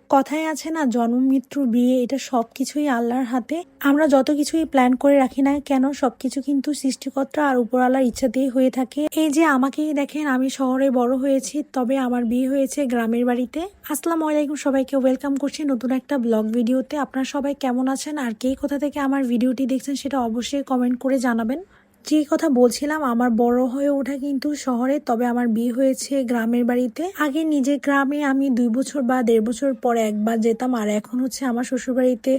কথায় আছে না, জন্ম মৃত্যু বিয়ে এটা সবকিছুই আল্লাহর হাতে। আমরা যত কিছুই প্ল্যান করে রাখি না কেন, সবকিছু কিন্তু সৃষ্টিকর্তা আর উপরওয়ালার ইচ্ছাতেই হয়ে থাকে। এই যে আমাকেই দেখেন, আমি শহরে বড় হয়েছি, তবে আমার বিয়ে হয়েছে গ্রামের বাড়িতে। আসসালামু আলাইকুম, সবাইকে ওয়েলকাম করছি নতুন একটা ব্লগ ভিডিওতে। আপনারা সবাই কেমন আছেন আর কে কোথা থেকে আমার ভিডিওটি দেখছেন সেটা অবশ্যই কমেন্ট করে জানাবেন। যে কথা বলছিলাম, আমার বড় হয়ে ওঠা কিন্তু শহরে, তবে আমার বিয়ে হয়েছে গ্রামের বাড়িতে। আগে নিজের গ্রামে আমি 2 বছর বা 1.5 বছর পরে একবার যেতাম, আর এখন হচ্ছে আমার শ্বশুরবাড়িতে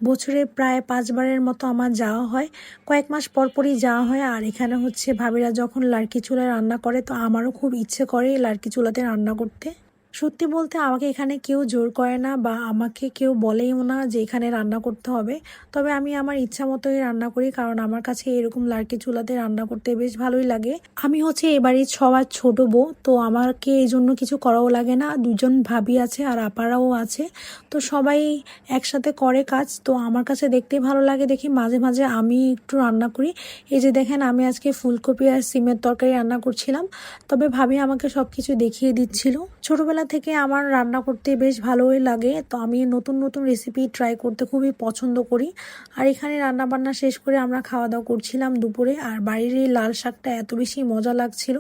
বছরে প্রায় 5 বারের মতো আমার যাওয়া হয়। কয়েক মাস পর পরই যাওয়া হয়। আর এখানে হচ্ছে ভাবিরা যখন লার্কি চুলায় রান্না করে, তো আমারও খুব ইচ্ছে করে লার্কি চুলাতে রান্না করতে। সত্যি বলতে আমাকে এখানে কেউ জোর করে না বা আমাকে কেউ বলেও না যে এখানে রান্না করতে হবে। তবে আমি আমার ইচ্ছা মতোই রান্না করি, কারণ আমার কাছে এরকম লার্কি চুলাতে রান্না করতে বেশ ভালোই লাগে। আমি হচ্ছে এ বাড়ির সবার ছোট বউ, তো আমাকে এই জন্য কিছু করাও লাগে না। 2জন ভাবি আছে আর আপারাও আছে, তো সবাই একসাথে করে কাজ। তো আমার কাছে দেখতেই ভালো লাগে দেখি, মাঝে মাঝে আমি একটু রান্না করি। এই যে দেখেন, আমি আজকে ফুলকপি আর সিমের তরকারি রান্না করছিলাম, তবে ভাবি আমাকে সবকিছু দেখিয়ে দিচ্ছিল। ছোটবেলা থেকে আমার রান্না করতে বেশ ভালোই লাগে, তো আমি নতুন নতুন রেসিপি ট্রাই করতে খুবই পছন্দ করি। আর এখানে রান্না বান্না শেষ করে আমরা খাওয়া দাওয়া করছিলাম দুপুরে। আর বাড়ির এই লাল শাকটা এত বেশি মজা লাগছিল,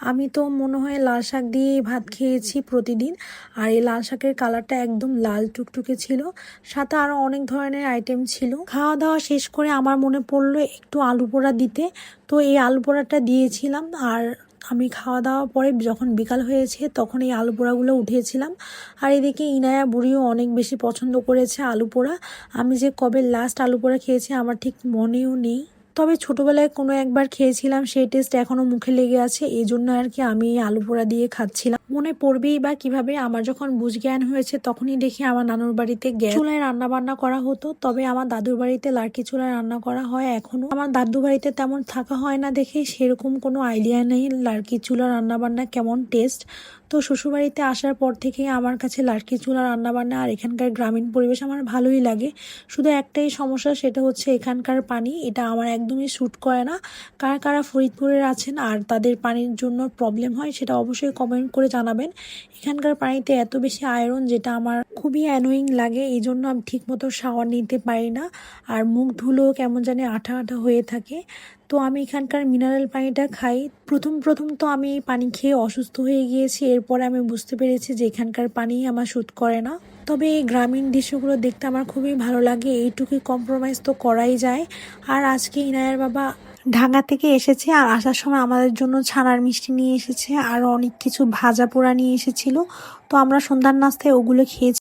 আমি তো মনে হয় লাল শাক দিয়েই ভাত খেয়েছি প্রতিদিন। আর এই লাল শাকের কালারটা একদম লাল টুকটুকে ছিল, সাথে আরো অনেক ধরনের আইটেম ছিল। খাওয়া দাওয়া শেষ করে আমার মনে পড়লো একটু আলু পোড়া দিতে, তো এই আলু পোড়াটা দিয়েছিলাম। আর আমি খাওয়া দাওয়া পরে যখন বিকাল হয়েছে তখন এই আলু পোড়াগুলো উঠিয়েছিলাম। আর এদিকে ইনায়া বুড়িও অনেক বেশি পছন্দ করেছে আলু পোড়া। আমি যে কবে লাস্ট আলু পোড়া খেয়েছি আমার ঠিক মনেও নেই, তবে ছোটবেলায় কোনো একবার খেয়েছিলাম, সেই টেস্ট এখনো মুখে লেগে আছে। এই জন্য আর কি আমি এই আলু পোড়া দিয়ে খাচ্ছিলাম। মনে পড়বেই বা কিভাবে, আমার যখন বুঝ জ্ঞান হয়েছে তখনই দেখি আমার নানুর বাড়িতে গ্যাস চুলায় রান্না বান্না করা হতো, তবে আমার দাদুর বাড়িতে লার্কি চুলায় রান্না করা হয় এখনো। আমার দাদু বাড়িতে তেমন থাকা হয় না দেখে সেরকম কোনো আইডিয়া নেই লার্কি চুলা রান্না বান্না কেমন টেস্ট। তো শ্বশুরবাড়িতে আসার পর থেকে আমার কাছে লার্কি চুলা রান্নাবান্না আর এখানকার গ্রামীণ পরিবেশ আমার ভালোই লাগে। শুধু একটাই সমস্যা, সেটা হচ্ছে এখানকার পানি, এটা আমার একদমই স্যুট করে না। কারা কারা ফরিদপুরের আছেন আর তাদের পানির জন্য প্রবলেম হয় সেটা অবশ্যই কমেন্ট করে জানাবেন। এখানকার পানিতে এত বেশি আয়রন, যেটা আমার খুবই অ্যানোয়িং লাগে। এই জন্য আমি ঠিক মতো শাওয়ার নিতে পারি না, আর মুখ ধুলেও কেমন জানি আঠা আঠা হয়ে থাকে। তো আমি এখানকার মিনারেল পানিটা খাই। প্রথম প্রথম তো আমি এই পানি খেয়ে অসুস্থ হয়ে গিয়েছি, এরপরে আমি বুঝতে পেরেছি যে এখানকার পানি আমার স্যুট করে না। তবে এই গ্রামীণ দৃশ্যগুলো দেখতে আমার খুবই ভালো লাগে, এইটুকুই কম্প্রোমাইজ তো করাই যায়। আর আজকে ইনায়ার বাবা ঢাকা থেকে এসেছে, আর আসার সময় আমাদের জন্য ছানার মিষ্টি নিয়ে এসেছে, আর অনেক কিছু ভাজা পোড়া নিয়ে এসেছিল। তো আমরা সন্ধ্যার নাস্তায় ওগুলো খেয়েছি।